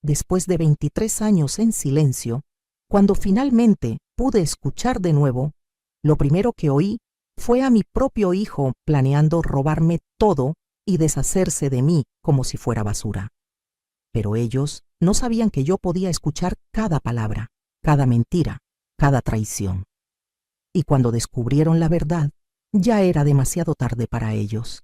Después de 23 años en silencio, cuando finalmente pude escuchar de nuevo, lo primero que oí fue a mi propio hijo planeando robarme todo y deshacerse de mí como si fuera basura. Pero ellos no sabían que yo podía escuchar cada palabra, cada mentira, cada traición. Y cuando descubrieron la verdad, ya era demasiado tarde para ellos.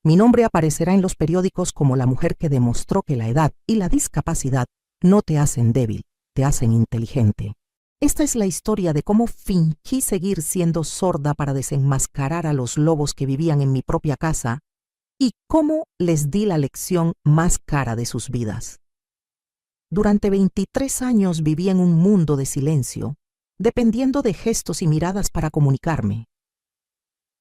Mi nombre aparecerá en los periódicos como la mujer que demostró que la edad y la discapacidad no te hacen débil, te hacen inteligente. Esta es la historia de cómo fingí seguir siendo sorda para desenmascarar a los lobos que vivían en mi propia casa y cómo les di la lección más cara de sus vidas. Durante 23 años viví en un mundo de silencio, dependiendo de gestos y miradas para comunicarme.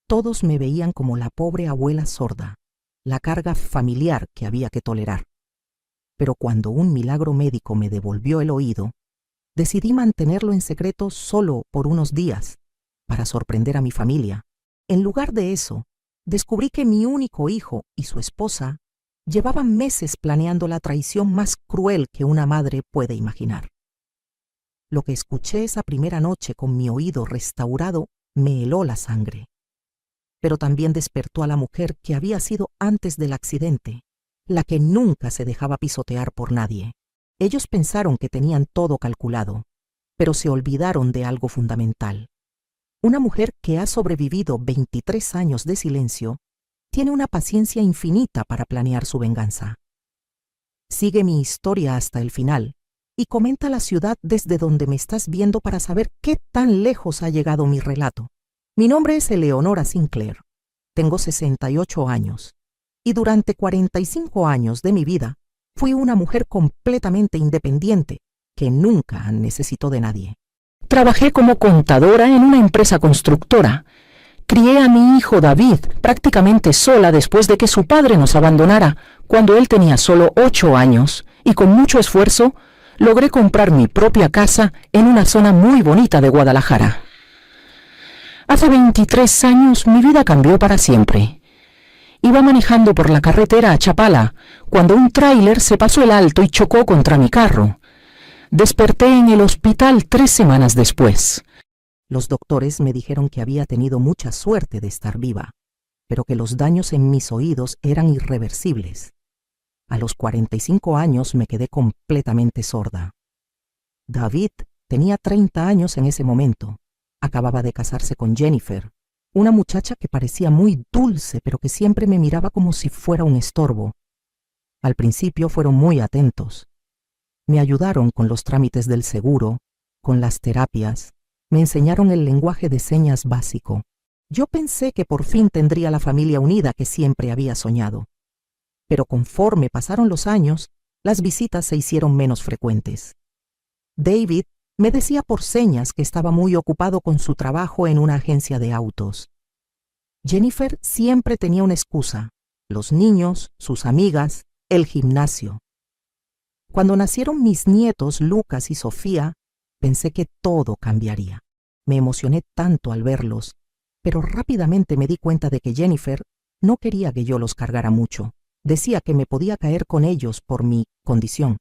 Todos me veían como la pobre abuela sorda, la carga familiar que había que tolerar. Pero cuando un milagro médico me devolvió el oído, decidí mantenerlo en secreto solo por unos días, para sorprender a mi familia. En lugar de eso, descubrí que mi único hijo y su esposa llevaban meses planeando la traición más cruel que una madre puede imaginar. Lo que escuché esa primera noche con mi oído restaurado me heló la sangre, pero también despertó a la mujer que había sido antes del accidente, la que nunca se dejaba pisotear por nadie. Ellos pensaron que tenían todo calculado, pero se olvidaron de algo fundamental. Una mujer que ha sobrevivido 23 años de silencio tiene una paciencia infinita para planear su venganza. Sigue mi historia hasta el final y comenta la ciudad desde donde me estás viendo para saber qué tan lejos ha llegado mi relato. Mi nombre es Eleonora Sinclair. Tengo 68 años y durante 45 años de mi vida fui una mujer completamente independiente que nunca necesitó de nadie. Trabajé como contadora en una empresa constructora. Crié a mi hijo David prácticamente sola después de que su padre nos abandonara cuando él tenía solo 8 años y con mucho esfuerzo logré comprar mi propia casa en una zona muy bonita de Guadalajara. Hace 23 años mi vida cambió para siempre. Iba manejando por la carretera a Chapala cuando un tráiler se pasó el alto y chocó contra mi carro. Desperté en el hospital 3 semanas después. Los doctores me dijeron que había tenido mucha suerte de estar viva, pero que los daños en mis oídos eran irreversibles. A los 45 años me quedé completamente sorda. David tenía 30 años en ese momento. Acababa de casarse con Jennifer, una muchacha que parecía muy dulce, pero que siempre me miraba como si fuera un estorbo. Al principio fueron muy atentos. Me ayudaron con los trámites del seguro, con las terapias, me enseñaron el lenguaje de señas básico. Yo pensé que por fin tendría la familia unida que siempre había soñado. Pero conforme pasaron los años, las visitas se hicieron menos frecuentes. David me decía por señas que estaba muy ocupado con su trabajo en una agencia de autos. Jennifer siempre tenía una excusa: los niños, sus amigas, el gimnasio. Cuando nacieron mis nietos Lucas y Sofía, pensé que todo cambiaría. Me emocioné tanto al verlos, pero rápidamente me di cuenta de que Jennifer no quería que yo los cargara mucho. Decía que me podía caer con ellos por mi condición.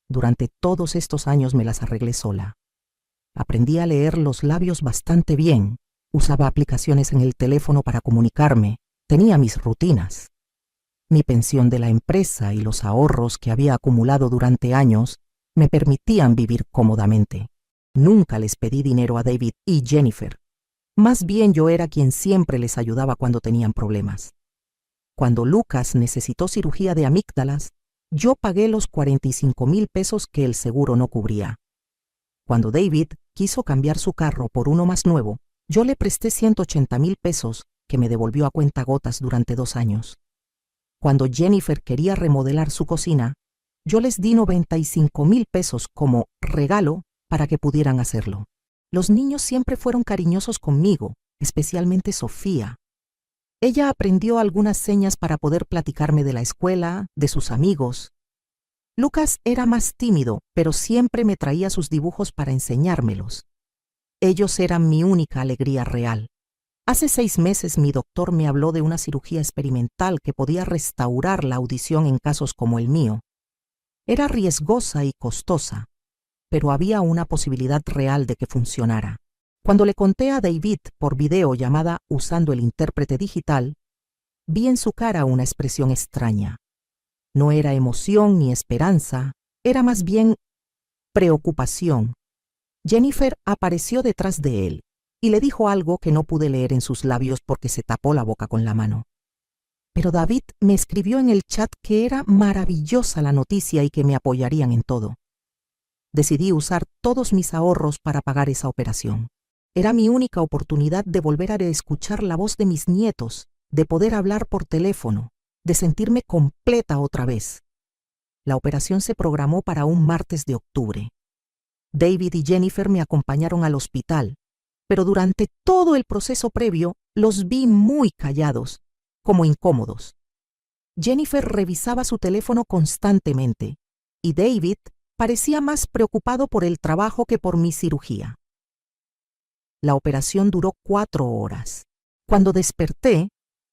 Durante todos estos años me las arreglé sola. Aprendí a leer los labios bastante bien, usaba aplicaciones en el teléfono para comunicarme, tenía mis rutinas. Mi pensión de la empresa y los ahorros que había acumulado durante años me permitían vivir cómodamente. Nunca les pedí dinero a David y Jennifer. Más bien yo era quien siempre les ayudaba cuando tenían problemas. Cuando Lucas necesitó cirugía de amígdalas, yo pagué los 45,000 pesos que el seguro no cubría. Cuando David quiso cambiar su carro por uno más nuevo, yo le presté 180,000 pesos que me devolvió a cuentagotas durante 2 años. Cuando Jennifer quería remodelar su cocina, yo les di 95,000 pesos como regalo para que pudieran hacerlo. Los niños siempre fueron cariñosos conmigo, especialmente Sofía. Ella aprendió algunas señas para poder platicarme de la escuela, de sus amigos. Lucas era más tímido, pero siempre me traía sus dibujos para enseñármelos. Ellos eran mi única alegría real. Hace 6 meses mi doctor me habló de una cirugía experimental que podía restaurar la audición en casos como el mío. Era riesgosa y costosa, pero había una posibilidad real de que funcionara. Cuando le conté a David por videollamada usando el intérprete digital, vi en su cara una expresión extraña. No era emoción ni esperanza, era más bien preocupación. Jennifer apareció detrás de él y le dijo algo que no pude leer en sus labios porque se tapó la boca con la mano. Pero David me escribió en el chat que era maravillosa la noticia y que me apoyarían en todo. Decidí usar todos mis ahorros para pagar esa operación. Era mi única oportunidad de volver a escuchar la voz de mis nietos, de poder hablar por teléfono, de sentirme completa otra vez. La operación se programó para un martes de octubre. David y Jennifer me acompañaron al hospital, pero durante todo el proceso previo los vi muy callados, como incómodos. Jennifer revisaba su teléfono constantemente y David parecía más preocupado por el trabajo que por mi cirugía. La operación duró 4 horas. Cuando desperté,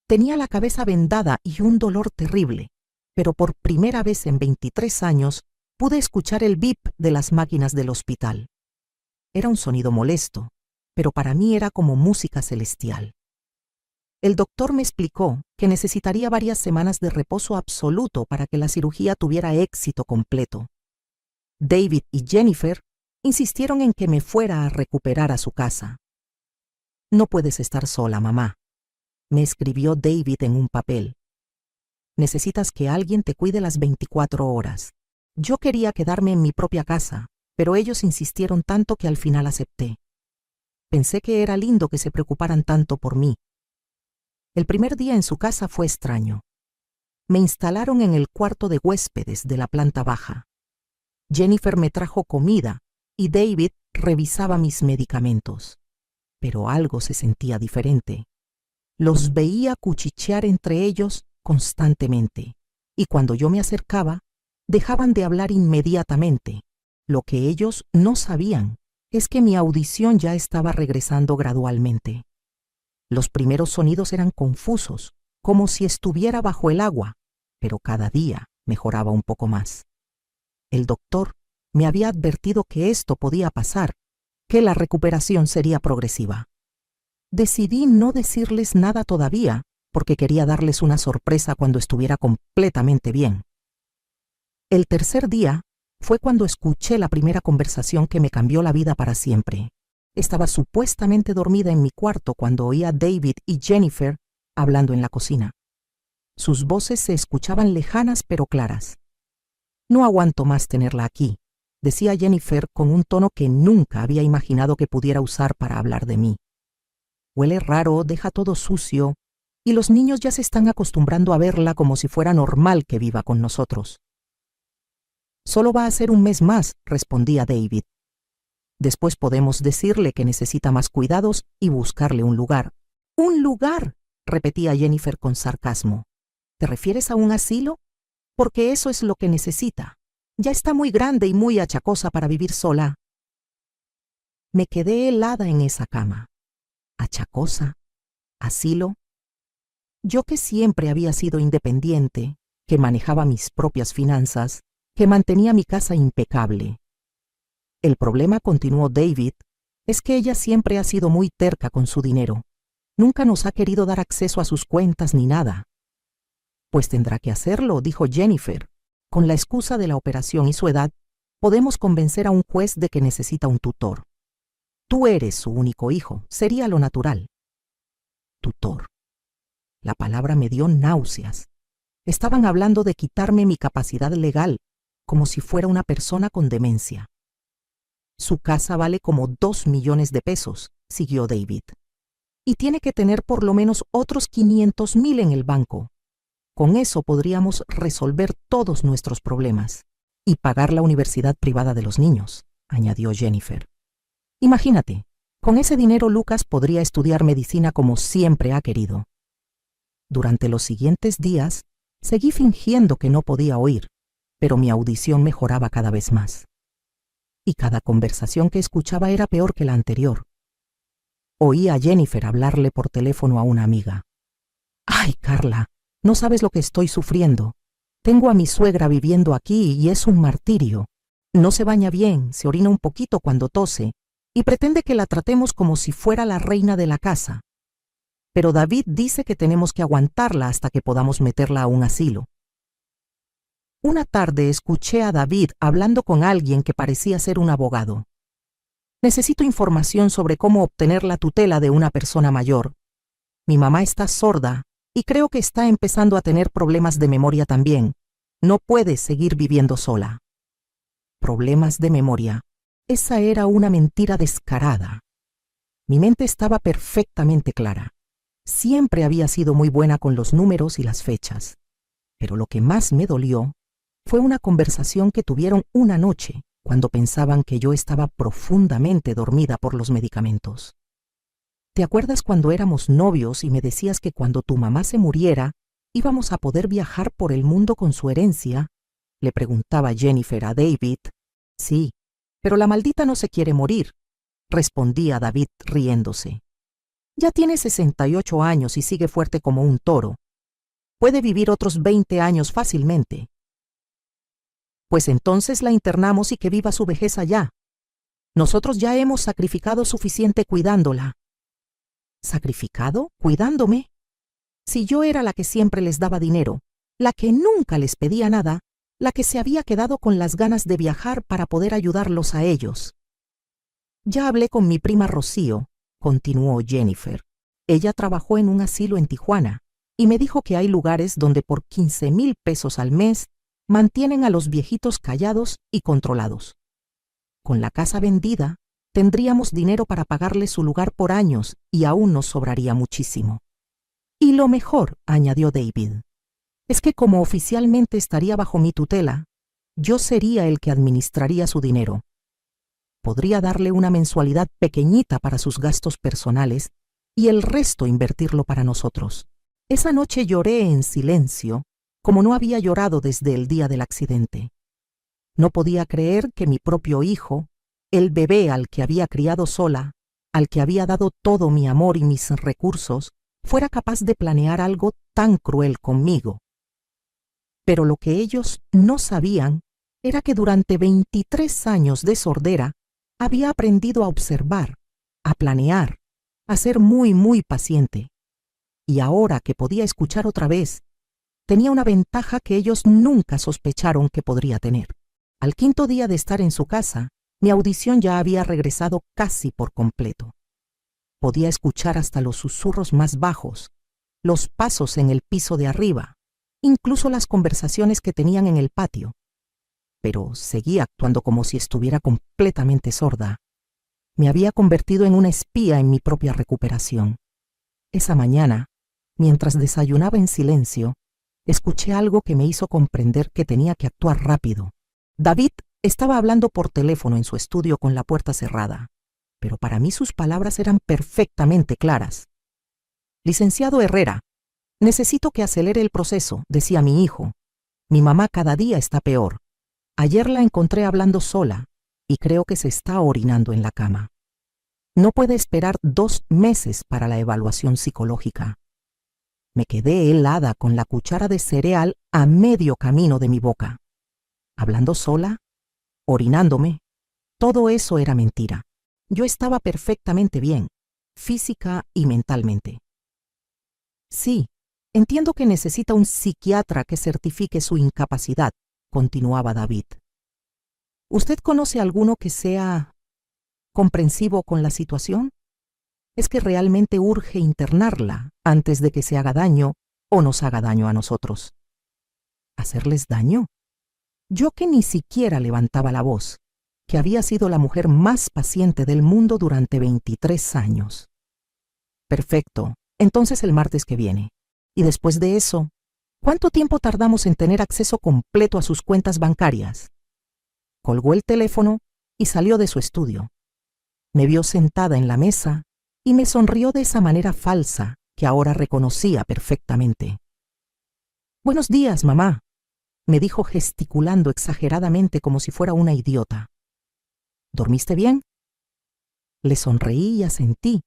tenía la cabeza vendada y un dolor terrible, pero por primera vez en 23 años pude escuchar el bip de las máquinas del hospital. Era un sonido molesto, pero para mí era como música celestial. El doctor me explicó que necesitaría varias semanas de reposo absoluto para que la cirugía tuviera éxito completo. David y Jennifer insistieron en que me fuera a recuperar a su casa. «No puedes estar sola, mamá», me escribió David en un papel. «Necesitas que alguien te cuide las 24 horas. Yo quería quedarme en mi propia casa, pero ellos insistieron tanto que al final acepté. Pensé que era lindo que se preocuparan tanto por mí. El primer día en su casa fue extraño. Me instalaron en el cuarto de huéspedes de la planta baja. Jennifer me trajo comida y David revisaba mis medicamentos. Pero algo se sentía diferente. Los veía cuchichear entre ellos constantemente, y cuando yo me acercaba, dejaban de hablar inmediatamente. Lo que ellos no sabían es que mi audición ya estaba regresando gradualmente. Los primeros sonidos eran confusos, como si estuviera bajo el agua, pero cada día mejoraba un poco más. El doctor me había advertido que esto podía pasar, que la recuperación sería progresiva. Decidí no decirles nada todavía, porque quería darles una sorpresa cuando estuviera completamente bien. El tercer día fue cuando escuché la primera conversación que me cambió la vida para siempre. Estaba supuestamente dormida en mi cuarto cuando oí a David y Jennifer hablando en la cocina. Sus voces se escuchaban lejanas pero claras. «No aguanto más tenerla aquí», decía Jennifer con un tono que nunca había imaginado que pudiera usar para hablar de mí. «Huele raro, deja todo sucio, y los niños ya se están acostumbrando a verla como si fuera normal que viva con nosotros». «Solo va a ser un mes más», respondía David. «Después podemos decirle que necesita más cuidados y buscarle un lugar». «¿Un lugar?», repetía Jennifer con sarcasmo. «¿Te refieres a un asilo? Porque eso es lo que necesita. Ya está muy grande y muy achacosa para vivir sola». Me quedé helada en esa cama. ¿Achacosa? ¿Asilo? Yo que siempre había sido independiente, que manejaba mis propias finanzas, que mantenía mi casa impecable. El problema, continuó David, es que ella siempre ha sido muy terca con su dinero. Nunca nos ha querido dar acceso a sus cuentas ni nada. «Pues tendrá que hacerlo», dijo Jennifer. «Con la excusa de la operación y su edad, podemos convencer a un juez de que necesita un tutor. Tú eres su único hijo, sería lo natural». Tutor. La palabra me dio náuseas. Estaban hablando de quitarme mi capacidad legal, como si fuera una persona con demencia. «Su casa vale como 2 millones de pesos», siguió David. «Y tiene que tener por lo menos otros 500,000 en el banco. Con eso podríamos resolver todos nuestros problemas y pagar la universidad privada de los niños», añadió Jennifer. «Imagínate, con ese dinero Lucas podría estudiar medicina como siempre ha querido». Durante los siguientes días, seguí fingiendo que no podía oír, pero mi audición mejoraba cada vez más. Y cada conversación que escuchaba era peor que la anterior. Oí a Jennifer hablarle por teléfono a una amiga. «Ay, Carla, no sabes lo que estoy sufriendo. Tengo a mi suegra viviendo aquí y es un martirio. No se baña bien, se orina un poquito cuando tose y pretende que la tratemos como si fuera la reina de la casa. Pero David dice que tenemos que aguantarla hasta que podamos meterla a un asilo. Una tarde escuché a David hablando con alguien que parecía ser un abogado. Necesito información sobre cómo obtener la tutela de una persona mayor. Mi mamá está sorda y creo que está empezando a tener problemas de memoria también. No puede seguir viviendo sola. Problemas de memoria. Esa era una mentira descarada. Mi mente estaba perfectamente clara. Siempre había sido muy buena con los números y las fechas. Pero lo que más me dolió fue una conversación que tuvieron una noche cuando pensaban que yo estaba profundamente dormida por los medicamentos. ¿Te acuerdas cuando éramos novios y me decías que cuando tu mamá se muriera íbamos a poder viajar por el mundo con su herencia? Le preguntaba Jennifer a David. Sí, pero la maldita no se quiere morir, respondía David riéndose. Ya tiene 68 años y sigue fuerte como un toro. Puede vivir otros 20 años fácilmente. Pues entonces la internamos y que viva su vejez allá. Nosotros ya hemos sacrificado suficiente cuidándola. ¿Sacrificado? ¿Cuidándome? Si yo era la que siempre les daba dinero, la que nunca les pedía nada, la que se había quedado con las ganas de viajar para poder ayudarlos a ellos. Ya hablé con mi prima Rocío, continuó Jennifer. Ella trabajó en un asilo en Tijuana y me dijo que hay lugares donde por 15,000 pesos al mes mantienen a los viejitos callados y controlados. Con la casa vendida, tendríamos dinero para pagarle su lugar por años y aún nos sobraría muchísimo. Y lo mejor, añadió David, es que como oficialmente estaría bajo mi tutela, yo sería el que administraría su dinero. Podría darle una mensualidad pequeñita para sus gastos personales y el resto invertirlo para nosotros. Esa noche lloré en silencio, como no había llorado desde el día del accidente. No podía creer que mi propio hijo, el bebé al que había criado sola, al que había dado todo mi amor y mis recursos, fuera capaz de planear algo tan cruel conmigo. Pero lo que ellos no sabían era que durante 23 años de sordera había aprendido a observar, a planear, a ser muy paciente. Y ahora que podía escuchar otra vez, tenía una ventaja que ellos nunca sospecharon que podría tener. Al quinto día de estar en su casa, mi audición ya había regresado casi por completo. Podía escuchar hasta los susurros más bajos, los pasos en el piso de arriba, incluso las conversaciones que tenían en el patio. Pero seguía actuando como si estuviera completamente sorda. Me había convertido en una espía en mi propia recuperación. Esa mañana, mientras desayunaba en silencio, escuché algo que me hizo comprender que tenía que actuar rápido. David estaba hablando por teléfono en su estudio con la puerta cerrada, pero para mí sus palabras eran perfectamente claras. Licenciado Herrera, necesito que acelere el proceso, decía mi hijo. Mi mamá cada día está peor. Ayer la encontré hablando sola y creo que se está orinando en la cama. No puede esperar 2 meses para la evaluación psicológica. Me quedé helada con la cuchara de cereal a medio camino de mi boca. Hablando sola, orinándome, todo eso era mentira. Yo estaba perfectamente bien, física y mentalmente. Sí, entiendo que necesita un psiquiatra que certifique su incapacidad, continuaba David. ¿Usted conoce alguno que sea comprensivo con la situación? Es que realmente urge internarla antes de que se haga daño o nos haga daño a nosotros. ¿Hacerles daño? Yo que ni siquiera levantaba la voz, que había sido la mujer más paciente del mundo durante 23 años. Perfecto, entonces el martes que viene. Y después de eso, ¿cuánto tiempo tardamos en tener acceso completo a sus cuentas bancarias? Colgó el teléfono y salió de su estudio. Me vio sentada en la mesa y me sonrió de esa manera falsa que ahora reconocía perfectamente. Buenos días, mamá, me dijo gesticulando exageradamente como si fuera una idiota. ¿Dormiste bien? Le sonreí y asentí,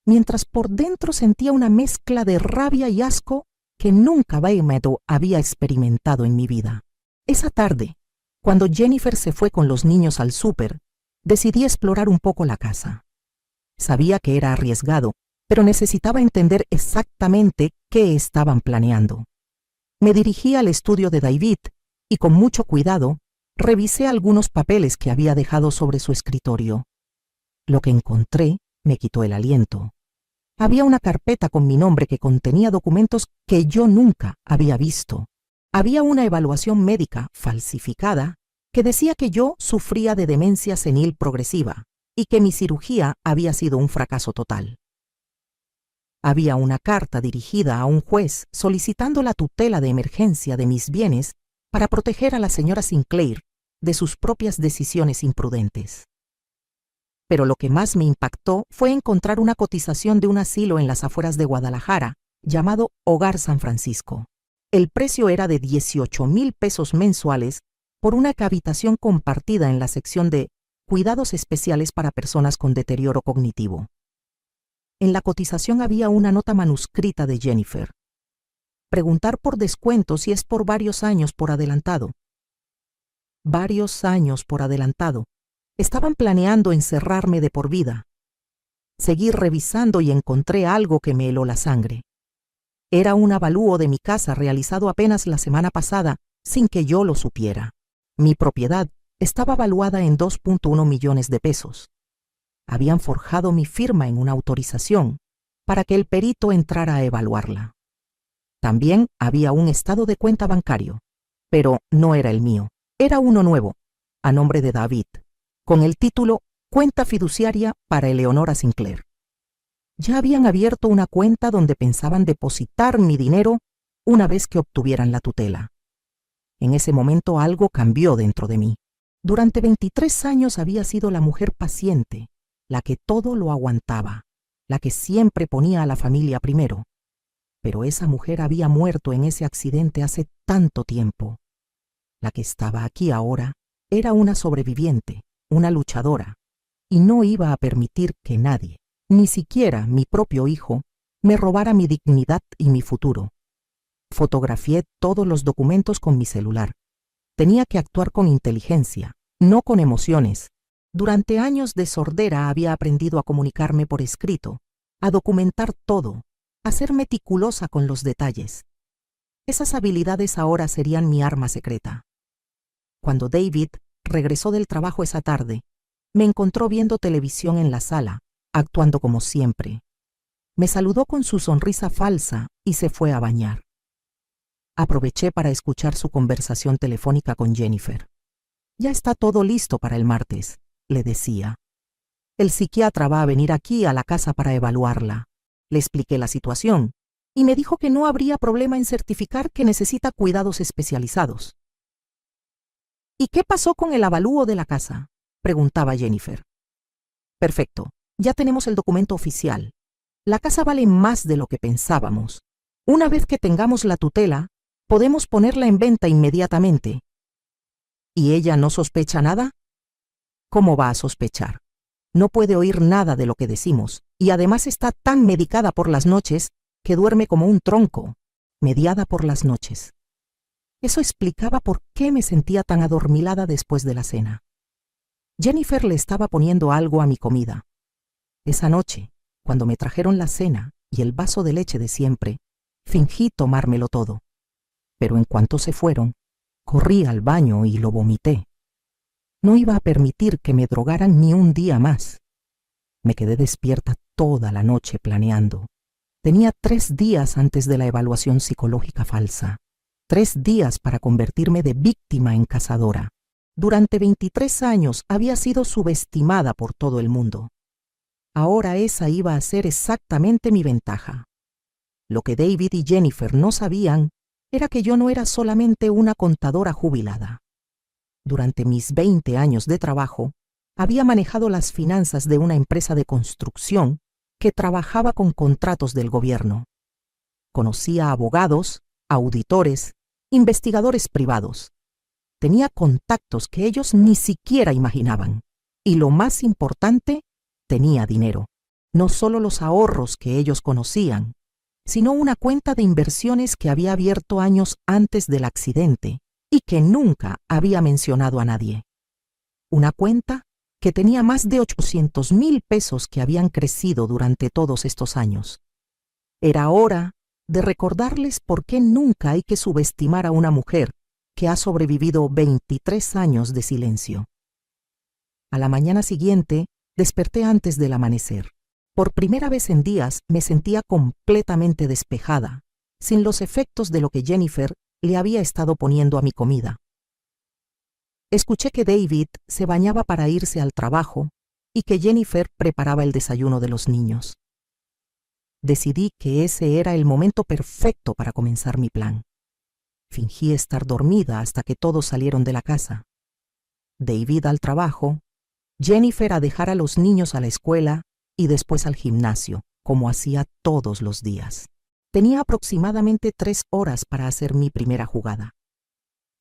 mientras por dentro sentía una mezcla de rabia y asco que nunca había experimentado en mi vida. Esa tarde, cuando Jennifer se fue con los niños al súper, decidí explorar un poco la casa. Sabía que era arriesgado, pero necesitaba entender exactamente qué estaban planeando. Me dirigí al estudio de David y con mucho cuidado revisé algunos papeles que había dejado sobre su escritorio. Lo que encontré me quitó el aliento. Había una carpeta con mi nombre que contenía documentos que yo nunca había visto. Había una evaluación médica falsificada que decía que yo sufría de demencia senil progresiva y que mi cirugía había sido un fracaso total. Había una carta dirigida a un juez solicitando la tutela de emergencia de mis bienes para proteger a la señora Sinclair de sus propias decisiones imprudentes. Pero lo que más me impactó fue encontrar una cotización de un asilo en las afueras de Guadalajara, llamado Hogar San Francisco. El precio era de 18,000 pesos mensuales por una habitación compartida en la sección de Cuidados Especiales para Personas con Deterioro Cognitivo. En la cotización había una nota manuscrita de Jennifer. Preguntar por descuento si es por varios años por adelantado. Varios años por adelantado. Estaban planeando encerrarme de por vida. Seguí revisando y encontré algo que me heló la sangre. Era un avalúo de mi casa realizado apenas la semana pasada sin que yo lo supiera. Mi propiedad estaba valuada en 2.1 millones de pesos. Habían forjado mi firma en una autorización para que el perito entrara a evaluarla. También había un estado de cuenta bancario, pero no era el mío. Era uno nuevo, a nombre de David, con el título Cuenta fiduciaria para Eleonora Sinclair. Ya habían abierto una cuenta donde pensaban depositar mi dinero una vez que obtuvieran la tutela. En ese momento algo cambió dentro de mí. Durante 23 años había sido la mujer paciente, la que todo lo aguantaba, la que siempre ponía a la familia primero. Pero esa mujer había muerto en ese accidente hace tanto tiempo. La que estaba aquí ahora era una sobreviviente, una luchadora, y no iba a permitir que nadie, ni siquiera mi propio hijo, me robara mi dignidad y mi futuro. Fotografié todos los documentos con mi celular. Tenía que actuar con inteligencia, no con emociones. Durante años de sordera había aprendido a comunicarme por escrito, a documentar todo, a ser meticulosa con los detalles. Esas habilidades ahora serían mi arma secreta. Cuando David regresó del trabajo esa tarde, me encontró viendo televisión en la sala, actuando como siempre. Me saludó con su sonrisa falsa y se fue a bañar. Aproveché para escuchar su conversación telefónica con Jennifer. Ya está todo listo para el martes, le decía. El psiquiatra va a venir aquí a la casa para evaluarla. Le expliqué la situación y me dijo que no habría problema en certificar que necesita cuidados especializados. ¿Y qué pasó con el avalúo de la casa?, preguntaba Jennifer. Perfecto, ya tenemos el documento oficial. La casa vale más de lo que pensábamos. Una vez que tengamos la tutela, podemos ponerla en venta inmediatamente. ¿Y ella no sospecha nada? ¿Cómo va a sospechar? No puede oír nada de lo que decimos, y además está tan medicada por las noches que duerme como un tronco, mediada por las noches. Eso explicaba por qué me sentía tan adormilada después de la cena. Jennifer le estaba poniendo algo a mi comida. Esa noche, cuando me trajeron la cena y el vaso de leche de siempre, fingí tomármelo todo. Pero en cuanto se fueron, corrí al baño y lo vomité. No iba a permitir que me drogaran ni un día más. Me quedé despierta toda la noche planeando. Tenía 3 días antes de la evaluación psicológica falsa. 3 días para convertirme de víctima en cazadora. Durante 23 años había sido subestimada por todo el mundo. Ahora esa iba a ser exactamente mi ventaja. Lo que David y Jennifer no sabían era que yo no era solamente una contadora jubilada. Durante mis 20 años de trabajo, había manejado las finanzas de una empresa de construcción que trabajaba con contratos del gobierno. Conocía a abogados, auditores, investigadores privados. Tenía contactos que ellos ni siquiera imaginaban. Y lo más importante, tenía dinero. No solo los ahorros que ellos conocían, sino una cuenta de inversiones que había abierto años antes del accidente y que nunca había mencionado a nadie. Una cuenta que tenía más de 800,000 pesos que habían crecido durante todos estos años. Era hora de recordarles por qué nunca hay que subestimar a una mujer que ha sobrevivido 23 años de silencio. A la mañana siguiente, desperté antes del amanecer. Por primera vez en días me sentía completamente despejada, sin los efectos de lo que Jennifer le había estado poniendo a mi comida. Escuché que David se bañaba para irse al trabajo y que Jennifer preparaba el desayuno de los niños. Decidí que ese era el momento perfecto para comenzar mi plan. Fingí estar dormida hasta que todos salieron de la casa. David al trabajo, Jennifer a dejar a los niños a la escuela y después al gimnasio, como hacía todos los días. Tenía aproximadamente 3 horas para hacer mi primera jugada.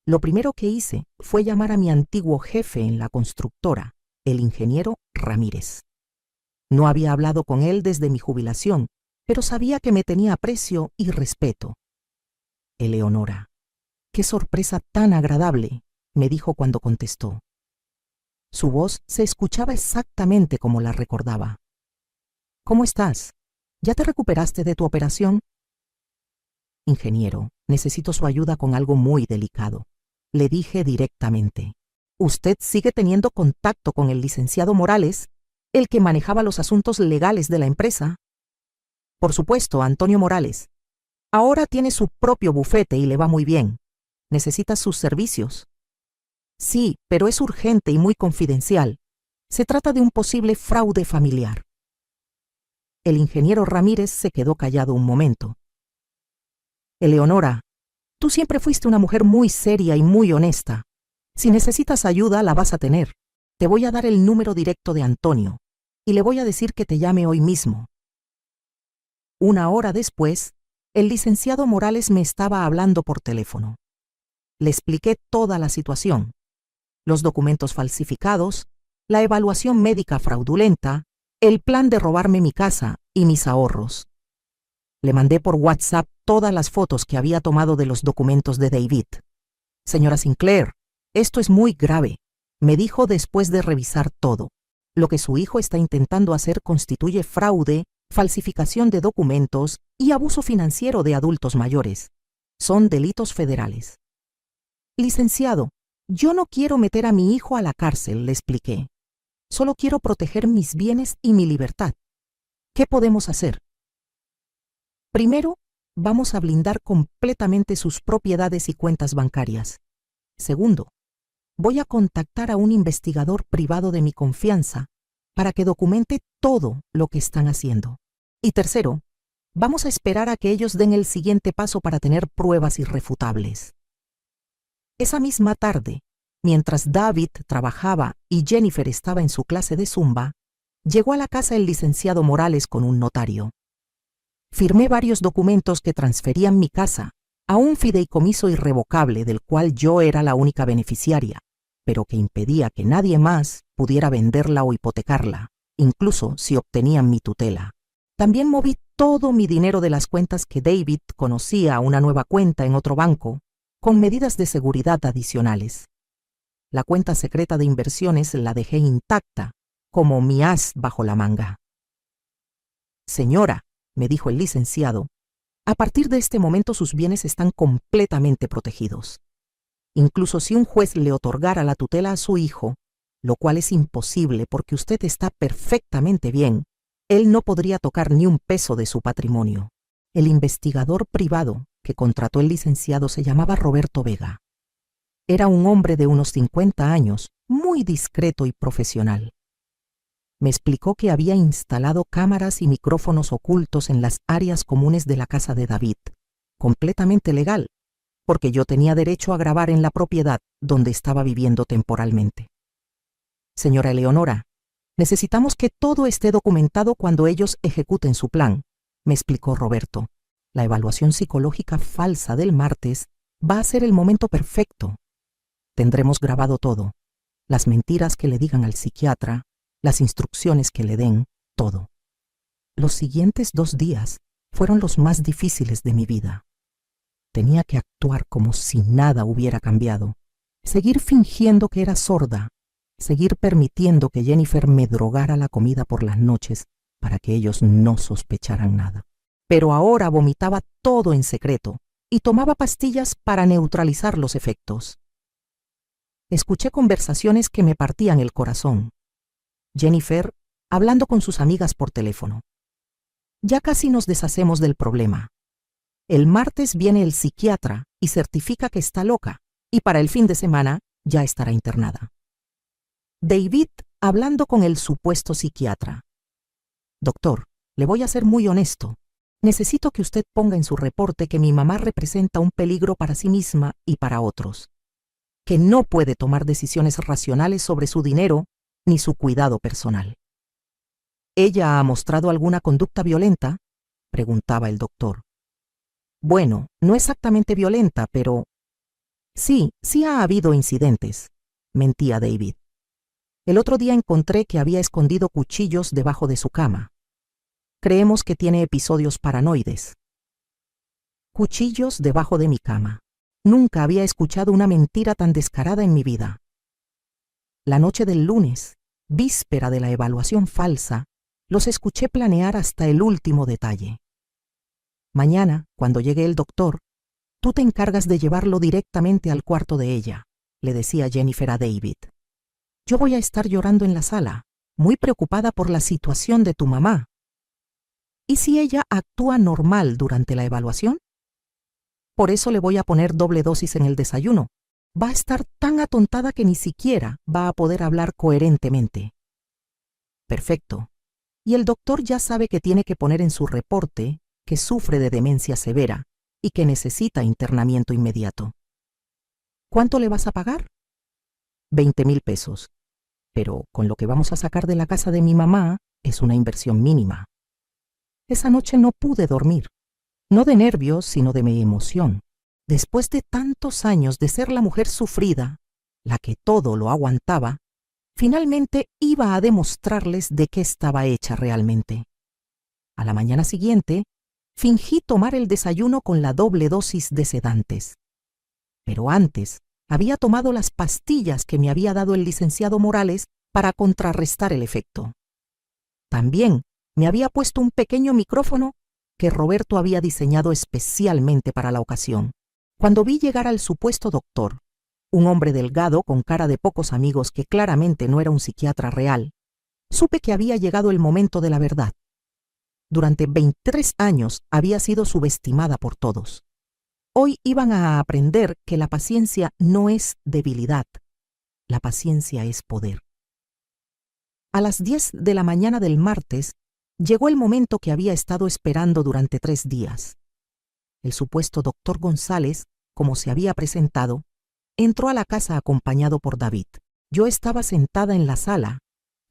Lo primero que hice fue llamar a mi antiguo jefe en la constructora, el ingeniero Ramírez. No había hablado con él desde mi jubilación, pero sabía que me tenía aprecio y respeto. Eleonora, qué sorpresa tan agradable, me dijo cuando contestó. Su voz se escuchaba exactamente como la recordaba. ¿Cómo estás? ¿Ya te recuperaste de tu operación? Ingeniero, necesito su ayuda con algo muy delicado. Le dije directamente. ¿Usted sigue teniendo contacto con el licenciado Morales, el que manejaba los asuntos legales de la empresa? Por supuesto, Antonio Morales. Ahora tiene su propio bufete y le va muy bien. ¿Necesita sus servicios? Sí, pero es urgente y muy confidencial. Se trata de un posible fraude familiar. El ingeniero Ramírez se quedó callado un momento. Eleonora, tú siempre fuiste una mujer muy seria y muy honesta. Si necesitas ayuda, la vas a tener. Te voy a dar el número directo de Antonio y le voy a decir que te llame hoy mismo. 1 hora después, el licenciado Morales me estaba hablando por teléfono. Le expliqué toda la situación. Los documentos falsificados, la evaluación médica fraudulenta, el plan de robarme mi casa y mis ahorros. Le mandé por WhatsApp todas las fotos que había tomado de los documentos de David. Señora Sinclair, esto es muy grave, me dijo después de revisar todo. Lo que su hijo está intentando hacer constituye fraude, falsificación de documentos y abuso financiero de adultos mayores. Son delitos federales. Licenciado, yo no quiero meter a mi hijo a la cárcel, le expliqué. Solo quiero proteger mis bienes y mi libertad. ¿Qué podemos hacer? Primero, vamos a blindar completamente sus propiedades y cuentas bancarias. Segundo, voy a contactar a un investigador privado de mi confianza para que documente todo lo que están haciendo. Y tercero, vamos a esperar a que ellos den el siguiente paso para tener pruebas irrefutables. Esa misma tarde, mientras David trabajaba y Jennifer estaba en su clase de zumba, llegó a la casa el licenciado Morales con un notario. Firmé varios documentos que transferían mi casa a un fideicomiso irrevocable del cual yo era la única beneficiaria, pero que impedía que nadie más pudiera venderla o hipotecarla, incluso si obtenían mi tutela. También moví todo mi dinero de las cuentas que David conocía a una nueva cuenta en otro banco, con medidas de seguridad adicionales. La cuenta secreta de inversiones la dejé intacta, como mi as bajo la manga. Señora, me dijo el licenciado, a partir de este momento sus bienes están completamente protegidos. Incluso si un juez le otorgara la tutela a su hijo, lo cual es imposible porque usted está perfectamente bien, él no podría tocar ni un peso de su patrimonio. El investigador privado que contrató el licenciado se llamaba Roberto Vega. Era un hombre de unos 50 años, muy discreto y profesional. Me explicó que había instalado cámaras y micrófonos ocultos en las áreas comunes de la casa de David, completamente legal, porque yo tenía derecho a grabar en la propiedad donde estaba viviendo temporalmente. Señora Eleonora, necesitamos que todo esté documentado cuando ellos ejecuten su plan, me explicó Roberto. La evaluación psicológica falsa del martes va a ser el momento perfecto. Tendremos grabado todo, las mentiras que le digan al psiquiatra, las instrucciones que le den, todo. Los siguientes 2 días fueron los más difíciles de mi vida. Tenía que actuar como si nada hubiera cambiado, seguir fingiendo que era sorda, seguir permitiendo que Jennifer me drogara la comida por las noches para que ellos no sospecharan nada. Pero ahora vomitaba todo en secreto y tomaba pastillas para neutralizar los efectos. Escuché conversaciones que me partían el corazón. Jennifer hablando con sus amigas por teléfono. Ya casi nos deshacemos del problema. El martes viene el psiquiatra y certifica que está loca, y para el fin de semana ya estará internada. David hablando con el supuesto psiquiatra. Doctor, le voy a ser muy honesto. Necesito que usted ponga en su reporte que mi mamá representa un peligro para sí misma y para otros, que no puede tomar decisiones racionales sobre su dinero ni su cuidado personal. ¿Ella ha mostrado alguna conducta violenta?, preguntaba el doctor. Bueno, no exactamente violenta, pero... Sí ha habido incidentes, mentía David. El otro día encontré que había escondido cuchillos debajo de su cama. Creemos que tiene episodios paranoides. Cuchillos debajo de mi cama. Nunca había escuchado una mentira tan descarada en mi vida. La noche del lunes, víspera de la evaluación falsa, los escuché planear hasta el último detalle. Mañana, cuando llegue el doctor, tú te encargas de llevarlo directamente al cuarto de ella, le decía Jennifer a David. Yo voy a estar llorando en la sala, muy preocupada por la situación de tu mamá. ¿Y si ella actúa normal durante la evaluación? Por eso le voy a poner doble dosis en el desayuno. Va a estar tan atontada que ni siquiera va a poder hablar coherentemente. Perfecto. Y el doctor ya sabe que tiene que poner en su reporte que sufre de demencia severa y que necesita internamiento inmediato. ¿Cuánto le vas a pagar? 20,000 pesos. Pero con lo que vamos a sacar de la casa de mi mamá es una inversión mínima. Esa noche no pude dormir, no de nervios, sino de mi emoción. Después de tantos años de ser la mujer sufrida, la que todo lo aguantaba, finalmente iba a demostrarles de qué estaba hecha realmente. A la mañana siguiente, fingí tomar el desayuno con la doble dosis de sedantes. Pero antes, había tomado las pastillas que me había dado el licenciado Morales para contrarrestar el efecto. También me había puesto un pequeño micrófono que Roberto había diseñado especialmente para la ocasión. Cuando vi llegar al supuesto doctor, un hombre delgado con cara de pocos amigos que claramente no era un psiquiatra real, supe que había llegado el momento de la verdad. Durante 23 años había sido subestimada por todos. Hoy iban a aprender que la paciencia no es debilidad, la paciencia es poder. A las 10 de la mañana del martes, llegó el momento que había estado esperando durante 3 días. El supuesto doctor González, como se había presentado, entró a la casa acompañado por David. Yo estaba sentada en la sala,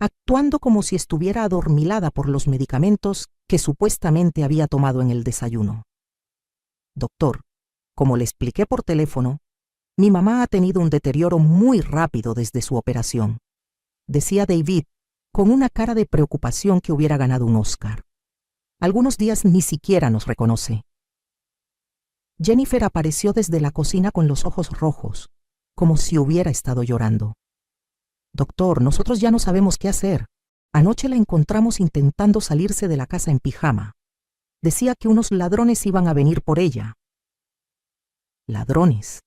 actuando como si estuviera adormilada por los medicamentos que supuestamente había tomado en el desayuno. Doctor, como le expliqué por teléfono, mi mamá ha tenido un deterioro muy rápido desde su operación, decía David, con una cara de preocupación que hubiera ganado un Oscar. Algunos días ni siquiera nos reconoce. Jennifer apareció desde la cocina con los ojos rojos, como si hubiera estado llorando. Doctor, nosotros ya no sabemos qué hacer. Anoche la encontramos intentando salirse de la casa en pijama. Decía que unos ladrones iban a venir por ella. ¿Ladrones?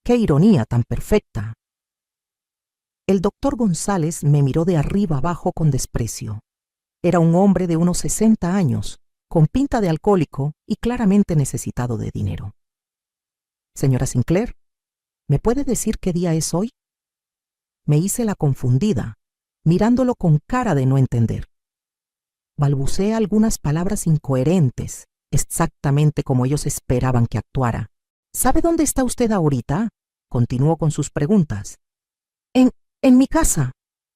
¡Qué ironía tan perfecta! El doctor González me miró de arriba abajo con desprecio. Era un hombre de unos 60 años, con pinta de alcohólico y claramente necesitado de dinero. Señora Sinclair, ¿me puede decir qué día es hoy? Me hice la confundida, mirándolo con cara de no entender. Balbuceé algunas palabras incoherentes, exactamente como ellos esperaban que actuara. ¿Sabe dónde está usted ahorita?, continuó con sus preguntas. En mi casa,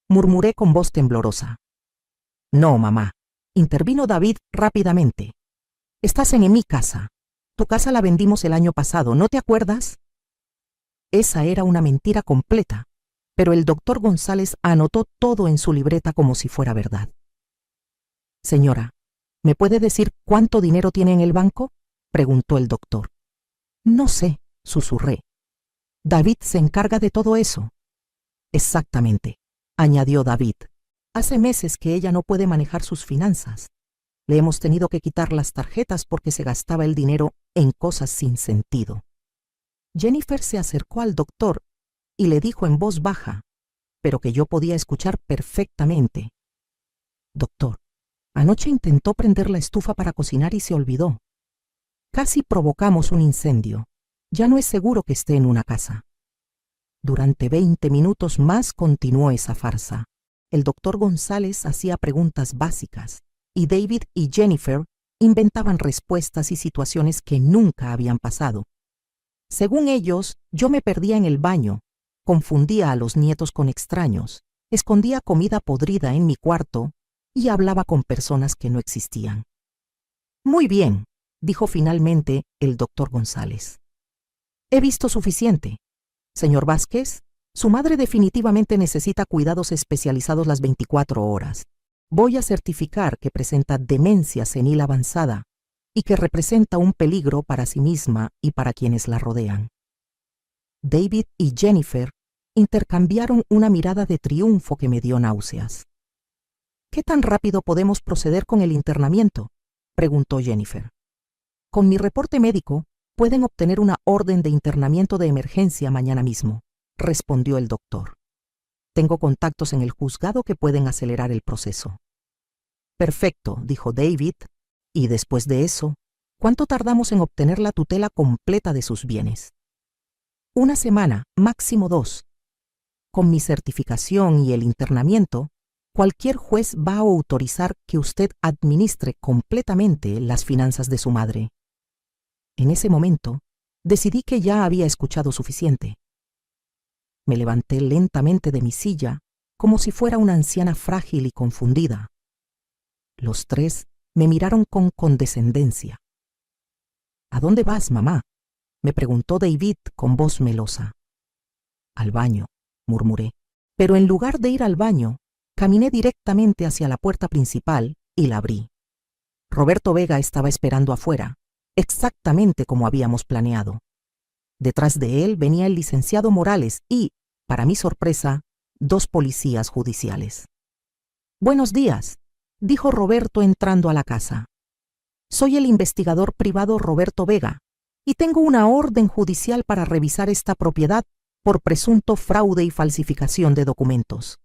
murmuré con voz temblorosa. No, mamá, intervino David rápidamente. Estás en mi casa. Tu casa la vendimos el año pasado, ¿no te acuerdas? Esa era una mentira completa, pero el doctor González anotó todo en su libreta como si fuera verdad. Señora, ¿Me puede decir cuánto dinero tiene en el banco?, preguntó el doctor. No sé, susurré. David se encarga de todo eso. Exactamente, añadió David. Hace meses que ella no puede manejar sus finanzas. Le hemos tenido que quitar las tarjetas porque se gastaba el dinero en cosas sin sentido. Jennifer se acercó al doctor y le dijo en voz baja, pero que yo podía escuchar perfectamente: Doctor, anoche intentó prender la estufa para cocinar y se olvidó. Casi provocamos un incendio. Ya no es seguro que esté en una casa. Durante 20 minutos más continuó esa farsa. El doctor González hacía preguntas básicas y David y Jennifer inventaban respuestas y situaciones que nunca habían pasado. Según ellos, yo me perdía en el baño, confundía a los nietos con extraños, escondía comida podrida en mi cuarto y hablaba con personas que no existían. Muy bien, dijo finalmente el doctor González. He visto suficiente. Señor Vázquez, su madre definitivamente necesita cuidados especializados las 24 horas. Voy a certificar que presenta demencia senil avanzada y que representa un peligro para sí misma y para quienes la rodean. David y Jennifer intercambiaron una mirada de triunfo que me dio náuseas. ¿Qué tan rápido podemos proceder con el internamiento?, preguntó Jennifer. Con mi reporte médico, pueden obtener una orden de internamiento de emergencia mañana mismo, respondió el doctor. Tengo contactos en el juzgado que pueden acelerar el proceso. Perfecto, dijo David, y después de eso, ¿cuánto tardamos en obtener la tutela completa de sus bienes? 1 semana, máximo 2. Con mi certificación y el internamiento, cualquier juez va a autorizar que usted administre completamente las finanzas de su madre. En ese momento, decidí que ya había escuchado suficiente. Me levanté lentamente de mi silla, como si fuera una anciana frágil y confundida. Los tres me miraron con condescendencia. ¿A dónde vas, mamá?, me preguntó David con voz melosa. Al baño, murmuré, pero en lugar de ir al baño, caminé directamente hacia la puerta principal y la abrí. Roberto Vega estaba esperando afuera, exactamente como habíamos planeado. Detrás de él venía el licenciado Morales y, para mi sorpresa, 2 policías judiciales. Buenos días, dijo Roberto entrando a la casa. Soy el investigador privado Roberto Vega y tengo una orden judicial para revisar esta propiedad por presunto fraude y falsificación de documentos.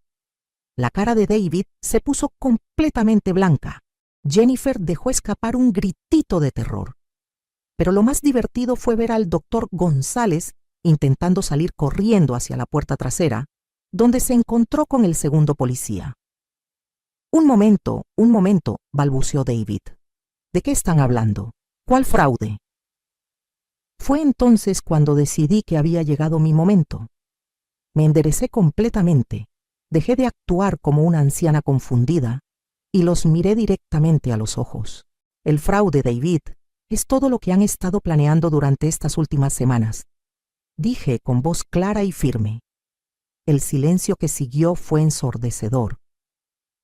La cara de David se puso completamente blanca. Jennifer dejó escapar un gritito de terror. Pero lo más divertido fue ver al doctor González intentando salir corriendo hacia la puerta trasera, donde se encontró con el segundo policía. Un momento, balbuceó David. ¿De qué están hablando? ¿Cuál fraude? Fue entonces cuando decidí que había llegado mi momento. Me enderecé completamente, dejé de actuar como una anciana confundida y los miré directamente a los ojos. El fraude, David, es todo lo que han estado planeando durante estas últimas semanas, dije con voz clara y firme. El silencio que siguió fue ensordecedor.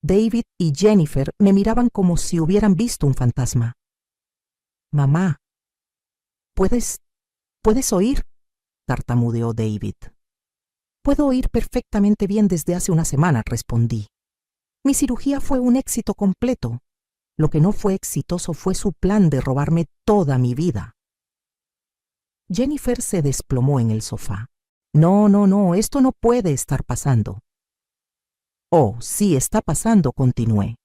David y Jennifer me miraban como si hubieran visto un fantasma. Mamá, ¿puedes oír?, tartamudeó David. Puedo oír perfectamente bien desde hace una semana, respondí. Mi cirugía fue un éxito completo. Lo que no fue exitoso fue su plan de robarme toda mi vida. Jennifer se desplomó en el sofá. No, esto no puede estar pasando. Oh, sí está pasando, continué.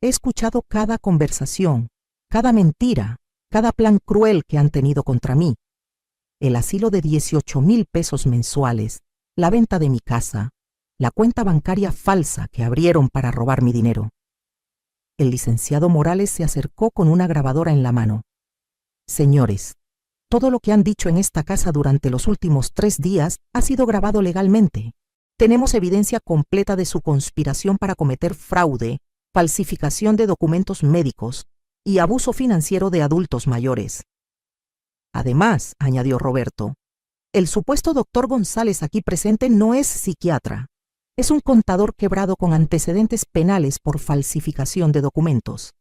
He escuchado cada conversación, cada mentira, cada plan cruel que han tenido contra mí. El asilo de 18,000 pesos mensuales, la venta de mi casa, la cuenta bancaria falsa que abrieron para robar mi dinero. El licenciado Morales se acercó con una grabadora en la mano. Señores, todo lo que han dicho en esta casa durante los últimos 3 días ha sido grabado legalmente. Tenemos evidencia completa de su conspiración para cometer fraude, falsificación de documentos médicos y abuso financiero de adultos mayores. Además, añadió Roberto, el supuesto doctor González aquí presente no es psiquiatra. Es un contador quebrado con antecedentes penales por falsificación de documentos.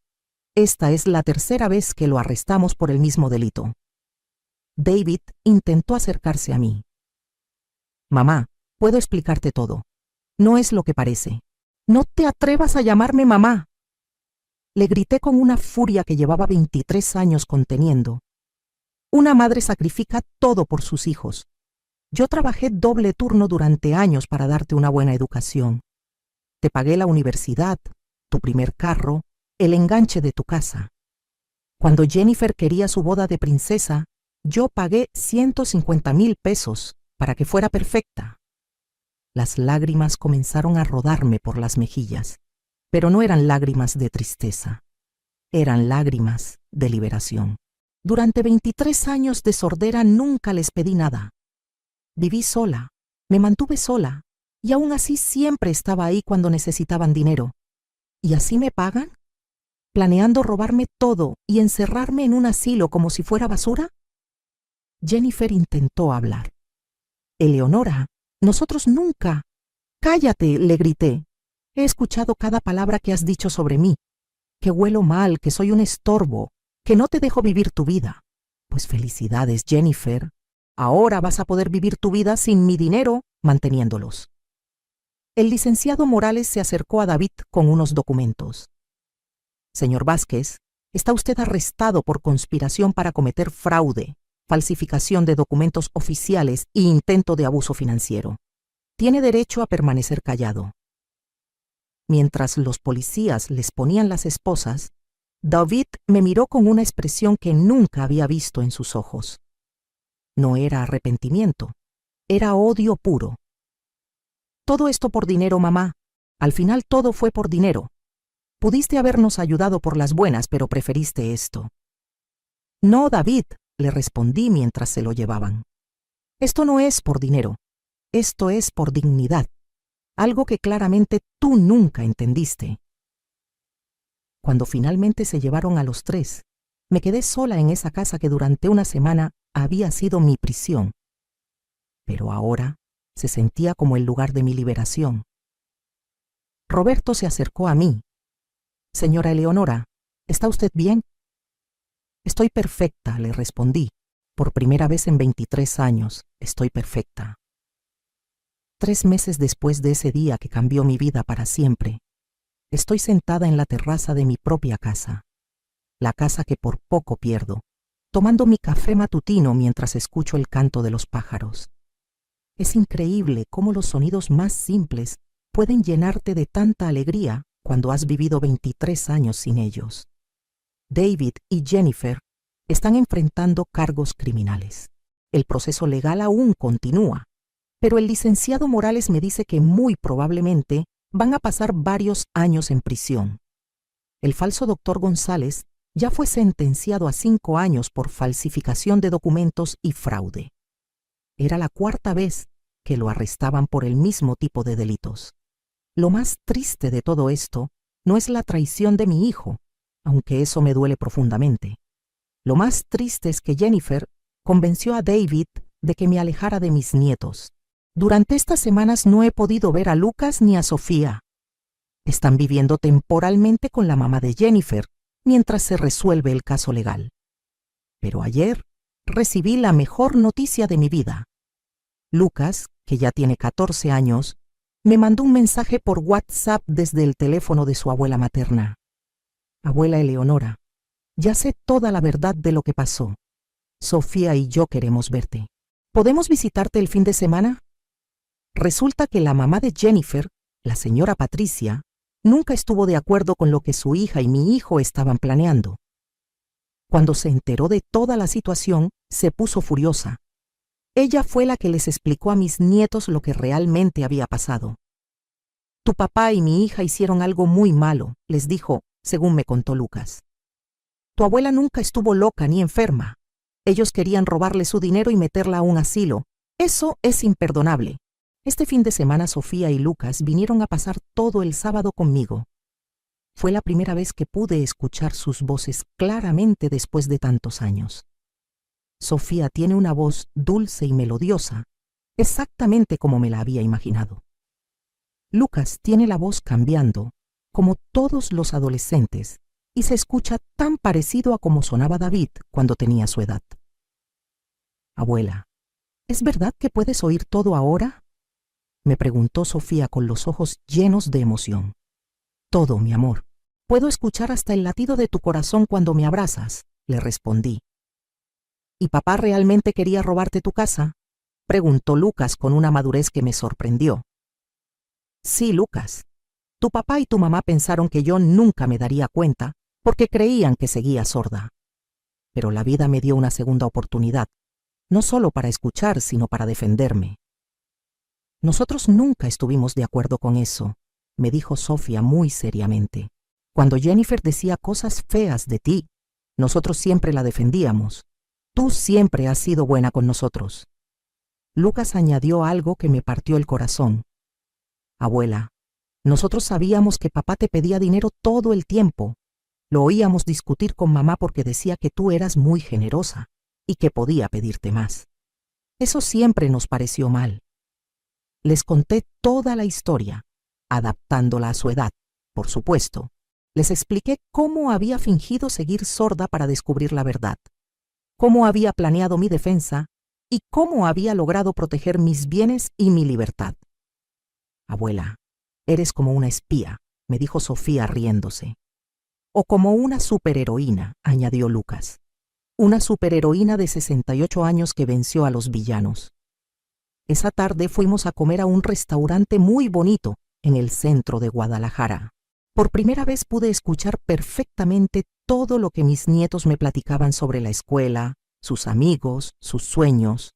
Esta es la tercera vez que lo arrestamos por el mismo delito. David intentó acercarse a mí. Mamá, puedo explicarte todo. No es lo que parece. No te atrevas a llamarme mamá. Le grité con una furia que llevaba 23 años conteniendo. Una madre sacrifica todo por sus hijos. Yo trabajé doble turno durante años para darte una buena educación. Te pagué la universidad, tu primer carro, el enganche de tu casa. Cuando Jennifer quería su boda de princesa, yo pagué 150,000 pesos para que fuera perfecta. Las lágrimas comenzaron a rodarme por las mejillas, pero no eran lágrimas de tristeza, eran lágrimas de liberación. Durante 23 años de sordera nunca les pedí nada. Viví sola, me mantuve sola, y aún así siempre estaba ahí cuando necesitaban dinero. ¿Y así me pagan? ¿Planeando robarme todo y encerrarme en un asilo como si fuera basura? Jennifer intentó hablar. Eleonora, nosotros nunca. Cállate, le grité. He escuchado cada palabra que has dicho sobre mí, que huelo mal, que soy un estorbo, que no te dejo vivir tu vida. Pues felicidades, Jennifer. Ahora vas a poder vivir tu vida sin mi dinero, manteniéndolos. El licenciado Morales se acercó a David con unos documentos. Señor Vázquez, está usted arrestado por conspiración para cometer fraude, falsificación de documentos oficiales e intento de abuso financiero. Tiene derecho a permanecer callado. Mientras los policías les ponían las esposas, David me miró con una expresión que nunca había visto en sus ojos. No era arrepentimiento, era odio puro. Todo esto por dinero, mamá. Al final todo fue por dinero. Pudiste habernos ayudado por las buenas, pero preferiste esto. No, David, le respondí mientras se lo llevaban. Esto no es por dinero. Esto es por dignidad. Algo que claramente tú nunca entendiste. Cuando finalmente se llevaron a los tres, me quedé sola en esa casa que durante una semana había sido mi prisión. Pero ahora se sentía como el lugar de mi liberación. Roberto se acercó a mí. Señora Eleonora, ¿está usted bien? Estoy perfecta, le respondí. Por primera vez en 23 años, estoy perfecta. 3 meses después de ese día que cambió mi vida para siempre, estoy sentada en la terraza de mi propia casa, la casa que por poco pierdo, tomando mi café matutino mientras escucho el canto de los pájaros. Es increíble cómo los sonidos más simples pueden llenarte de tanta alegría cuando has vivido 23 años sin ellos. David y Jennifer están enfrentando cargos criminales. El proceso legal aún continúa, pero el licenciado Morales me dice que muy probablemente van a pasar varios años en prisión. El falso doctor González ya fue sentenciado a 5 años por falsificación de documentos y fraude. Era la 4ª vez que lo arrestaban por el mismo tipo de delitos. Lo más triste de todo esto no es la traición de mi hijo, aunque eso me duele profundamente. Lo más triste es que Jennifer convenció a David de que me alejara de mis nietos. Durante estas semanas no he podido ver a Lucas ni a Sofía. Están viviendo temporalmente con la mamá de Jennifer mientras se resuelve el caso legal. Pero ayer recibí la mejor noticia de mi vida. Lucas, que ya tiene 14 años, me mandó un mensaje por WhatsApp desde el teléfono de su abuela materna. Abuela Eleonora, ya sé toda la verdad de lo que pasó. Sofía y yo queremos verte. ¿Podemos visitarte el fin de semana? Resulta que la mamá de Jennifer, la señora Patricia, nunca estuvo de acuerdo con lo que su hija y mi hijo estaban planeando. Cuando se enteró de toda la situación, se puso furiosa. Ella fue la que les explicó a mis nietos lo que realmente había pasado. Tu papá y mi hija hicieron algo muy malo, les dijo, según me contó Lucas. Tu abuela nunca estuvo loca ni enferma. Ellos querían robarle su dinero y meterla a un asilo. Eso es imperdonable. Este fin de semana Sofía y Lucas vinieron a pasar todo el sábado conmigo. Fue la primera vez que pude escuchar sus voces claramente después de tantos años. Sofía tiene una voz dulce y melodiosa, exactamente como me la había imaginado. Lucas tiene la voz cambiando, como todos los adolescentes, y se escucha tan parecido a como sonaba David cuando tenía su edad. Abuela, ¿es verdad que puedes oír todo ahora?, me preguntó Sofía con los ojos llenos de emoción. Todo, mi amor. Puedo escuchar hasta el latido de tu corazón cuando me abrazas, le respondí. ¿Y papá realmente quería robarte tu casa?, preguntó Lucas con una madurez que me sorprendió. Sí, Lucas. Tu papá y tu mamá pensaron que yo nunca me daría cuenta porque creían que seguía sorda. Pero la vida me dio una segunda oportunidad, no solo para escuchar, sino para defenderme. Nosotros nunca estuvimos de acuerdo con eso, me dijo Sofía muy seriamente. Cuando Jennifer decía cosas feas de ti, nosotros siempre la defendíamos. Tú siempre has sido buena con nosotros. Lucas añadió algo que me partió el corazón. Abuela, nosotros sabíamos que papá te pedía dinero todo el tiempo. Lo oíamos discutir con mamá porque decía que tú eras muy generosa y que podía pedirte más. Eso siempre nos pareció mal. Les conté toda la historia, adaptándola a su edad, por supuesto. Les expliqué cómo había fingido seguir sorda para descubrir la verdad, cómo había planeado mi defensa y cómo había logrado proteger mis bienes y mi libertad. Abuela, eres como una espía, me dijo Sofía riéndose. O como una superheroína, añadió Lucas. Una superheroína de 68 años que venció a los villanos. Esa tarde fuimos a comer a un restaurante muy bonito en el centro de Guadalajara. Por primera vez pude escuchar perfectamente todo lo que mis nietos me platicaban sobre la escuela, sus amigos, sus sueños.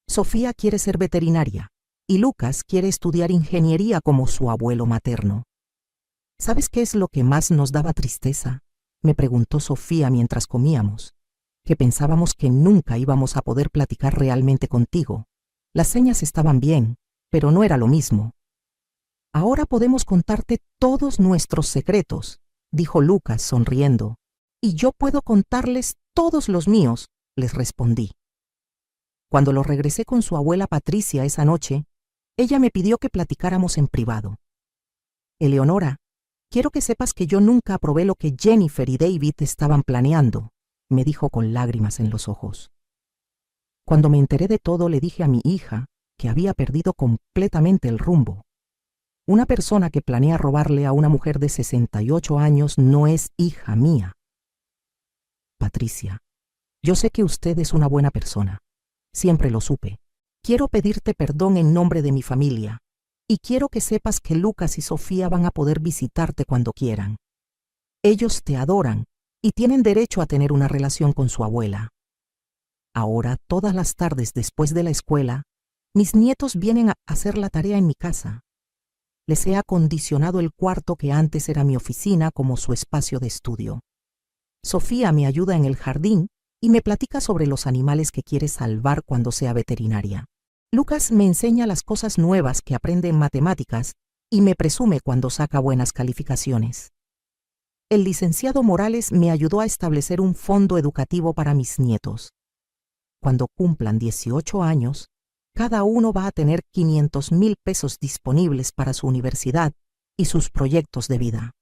Sofía quiere ser veterinaria y Lucas quiere estudiar ingeniería como su abuelo materno. ¿Sabes qué es lo que más nos daba tristeza?, me preguntó Sofía mientras comíamos. Que pensábamos que nunca íbamos a poder platicar realmente contigo. Las señas estaban bien, pero no era lo mismo. Ahora podemos contarte todos nuestros secretos, dijo Lucas sonriendo. Y yo puedo contarles todos los míos, les respondí. Cuando lo regresé con su abuela Patricia esa noche, ella me pidió que platicáramos en privado. Eleonora, quiero que sepas que yo nunca aprobé lo que Jennifer y David estaban planeando, me dijo con lágrimas en los ojos. Cuando me enteré de todo, le dije a mi hija que había perdido completamente el rumbo. Una persona que planea robarle a una mujer de 68 años no es hija mía. Patricia, yo sé que usted es una buena persona. Siempre lo supe. Quiero pedirte perdón en nombre de mi familia. Y quiero que sepas que Lucas y Sofía van a poder visitarte cuando quieran. Ellos te adoran y tienen derecho a tener una relación con su abuela. Ahora, todas las tardes después de la escuela, mis nietos vienen a hacer la tarea en mi casa. Les he acondicionado el cuarto que antes era mi oficina como su espacio de estudio. Sofía me ayuda en el jardín y me platica sobre los animales que quiere salvar cuando sea veterinaria. Lucas me enseña las cosas nuevas que aprende en matemáticas y me presume cuando saca buenas calificaciones. El licenciado Morales me ayudó a establecer un fondo educativo para mis nietos. Cuando cumplan 18 años, cada uno va a tener 500,000 pesos disponibles para su universidad y sus proyectos de vida.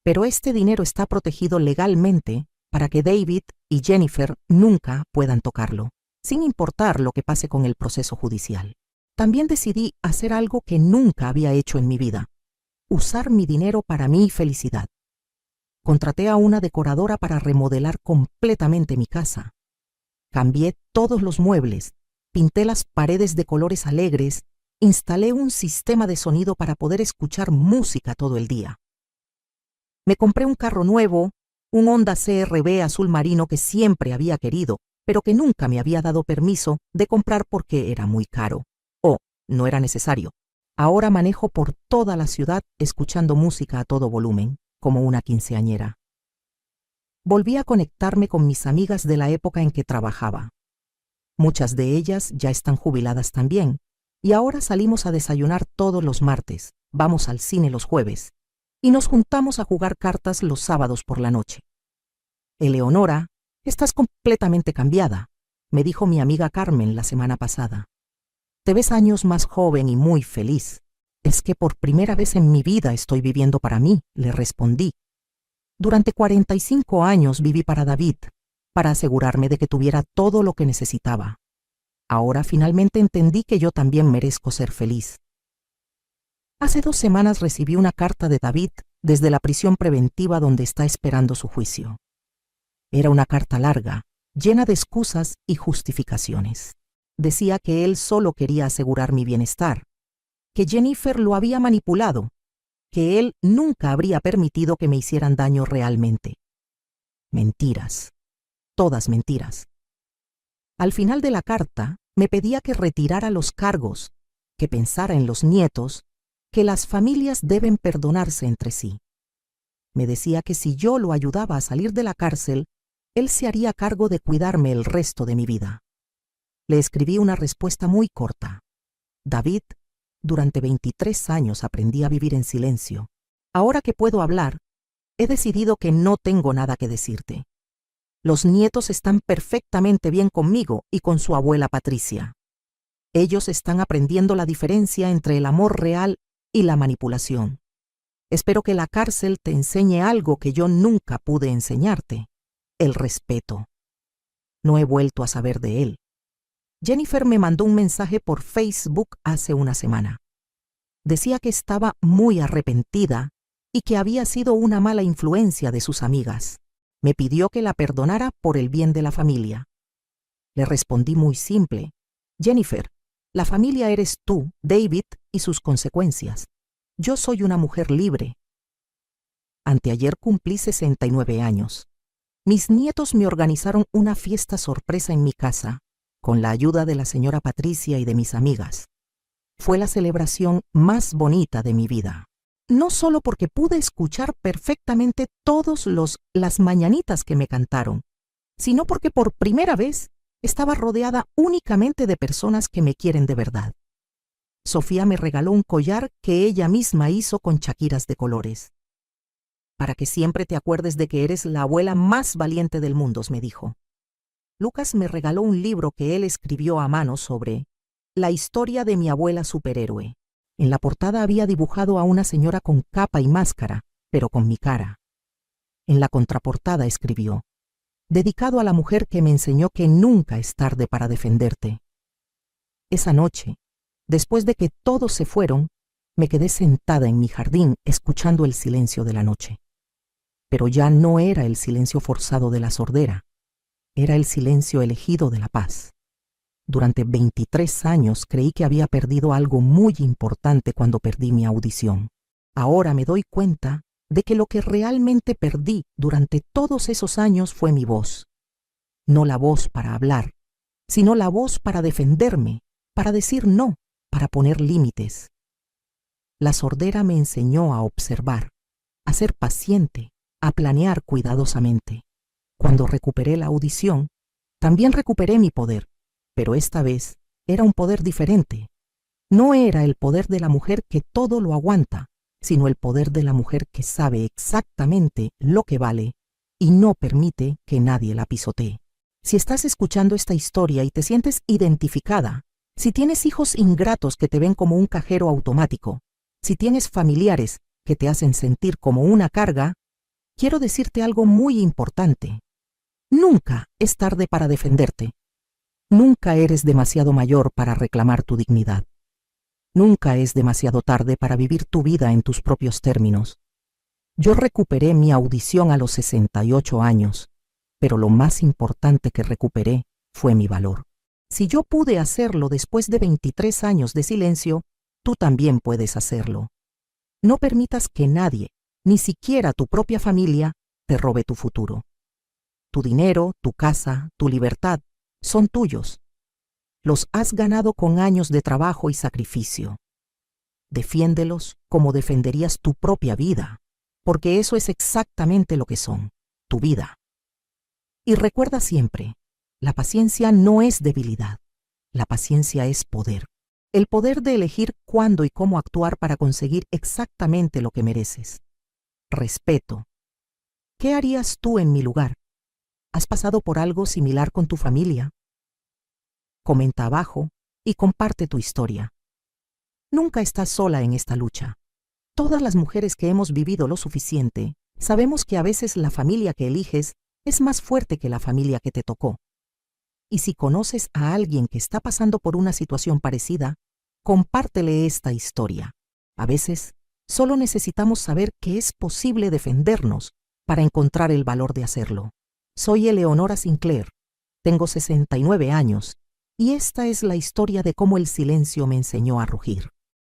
Pero este dinero está protegido legalmente para que David y Jennifer nunca puedan tocarlo, sin importar lo que pase con el proceso judicial. También decidí hacer algo que nunca había hecho en mi vida: usar mi dinero para mi felicidad. Contraté a una decoradora para remodelar completamente mi casa. Cambié todos los muebles, pinté las paredes de colores alegres, instalé un sistema de sonido para poder escuchar música todo el día. Me compré un carro nuevo, un Honda CR-V azul marino que siempre había querido, pero que nunca me había dado permiso de comprar porque era muy caro. O no era necesario. Ahora manejo por toda la ciudad escuchando música a todo volumen, como una quinceañera. Volví a conectarme con mis amigas de la época en que trabajaba. Muchas de ellas ya están jubiladas también, y ahora salimos a desayunar todos los martes, vamos al cine los jueves, y nos juntamos a jugar cartas los sábados por la noche. Eleonora, estás completamente cambiada, me dijo mi amiga Carmen la semana pasada. Te ves años más joven y muy feliz. Es que por primera vez en mi vida estoy viviendo para mí, le respondí. Durante 45 años viví para David, para asegurarme de que tuviera todo lo que necesitaba. Ahora finalmente entendí que yo también merezco ser feliz. Hace 2 semanas recibí una carta de David desde la prisión preventiva donde está esperando su juicio. Era una carta larga, llena de excusas y justificaciones. Decía que él solo quería asegurar mi bienestar, que Jennifer lo había manipulado, que él nunca habría permitido que me hicieran daño realmente. Mentiras, todas mentiras. Al final de la carta, me pedía que retirara los cargos, que pensara en los nietos, que las familias deben perdonarse entre sí. Me decía que si yo lo ayudaba a salir de la cárcel, él se haría cargo de cuidarme el resto de mi vida. Le escribí una respuesta muy corta. David, durante 23 años aprendí a vivir en silencio. Ahora que puedo hablar, he decidido que no tengo nada que decirte. Los nietos están perfectamente bien conmigo y con su abuela Patricia. Ellos están aprendiendo la diferencia entre el amor real y la manipulación. Espero que la cárcel te enseñe algo que yo nunca pude enseñarte: el respeto. No he vuelto a saber de él. Jennifer me mandó un mensaje por Facebook hace una semana. Decía que estaba muy arrepentida y que había sido una mala influencia de sus amigas. Me pidió que la perdonara por el bien de la familia. Le respondí muy simple: Jennifer, la familia eres tú, David y sus consecuencias. Yo soy una mujer libre. Anteayer cumplí 69 años. Mis nietos me organizaron una fiesta sorpresa en mi casa, con la ayuda de la señora Patricia y de mis amigas. Fue la celebración más bonita de mi vida. No solo porque pude escuchar perfectamente las mañanitas que me cantaron, sino porque por primera vez estaba rodeada únicamente de personas que me quieren de verdad. Sofía me regaló un collar que ella misma hizo con chaquiras de colores. Para que siempre te acuerdes de que eres la abuela más valiente del mundo, me dijo. Lucas me regaló un libro que él escribió a mano sobre la historia de mi abuela superhéroe. En la portada había dibujado a una señora con capa y máscara, pero con mi cara. En la contraportada escribió: dedicado a la mujer que me enseñó que nunca es tarde para defenderte. Esa noche, después de que todos se fueron, me quedé sentada en mi jardín escuchando el silencio de la noche. Pero ya no era el silencio forzado de la sordera, era el silencio elegido de la paz. Durante 23 años creí que había perdido algo muy importante cuando perdí mi audición. Ahora me doy cuenta de que lo que realmente perdí durante todos esos años fue mi voz. No la voz para hablar, sino la voz para defenderme, para decir no, para poner límites. La sordera me enseñó a observar, a ser paciente, a planear cuidadosamente. Cuando recuperé la audición, también recuperé mi poder, pero esta vez era un poder diferente. No era el poder de la mujer que todo lo aguanta, sino el poder de la mujer que sabe exactamente lo que vale y no permite que nadie la pisotee. Si estás escuchando esta historia y te sientes identificada, si tienes hijos ingratos que te ven como un cajero automático, si tienes familiares que te hacen sentir como una carga, quiero decirte algo muy importante. Nunca es tarde para defenderte. Nunca eres demasiado mayor para reclamar tu dignidad. Nunca es demasiado tarde para vivir tu vida en tus propios términos. Yo recuperé mi audición a los 68 años, pero lo más importante que recuperé fue mi valor. Si yo pude hacerlo después de 23 años de silencio, tú también puedes hacerlo. No permitas que nadie, ni siquiera tu propia familia, te robe tu futuro. Tu dinero, tu casa, tu libertad son tuyos. Los has ganado con años de trabajo y sacrificio. Defiéndelos como defenderías tu propia vida, porque eso es exactamente lo que son, tu vida. Y recuerda siempre, la paciencia no es debilidad, la paciencia es poder. El poder de elegir cuándo y cómo actuar para conseguir exactamente lo que mereces. Respeto. ¿Qué harías tú en mi lugar? ¿Has pasado por algo similar con tu familia? Comenta abajo y comparte tu historia. Nunca estás sola en esta lucha. Todas las mujeres que hemos vivido lo suficiente Sabemos que a veces la familia que eliges es más fuerte que la familia que te tocó. Y si conoces a alguien que está pasando por una situación parecida, compártele esta historia. A veces, solo necesitamos saber que es posible defendernos para encontrar el valor de hacerlo. Soy Eleonora Sinclair, tengo 69 años, y esta es la historia de cómo el silencio me enseñó a rugir.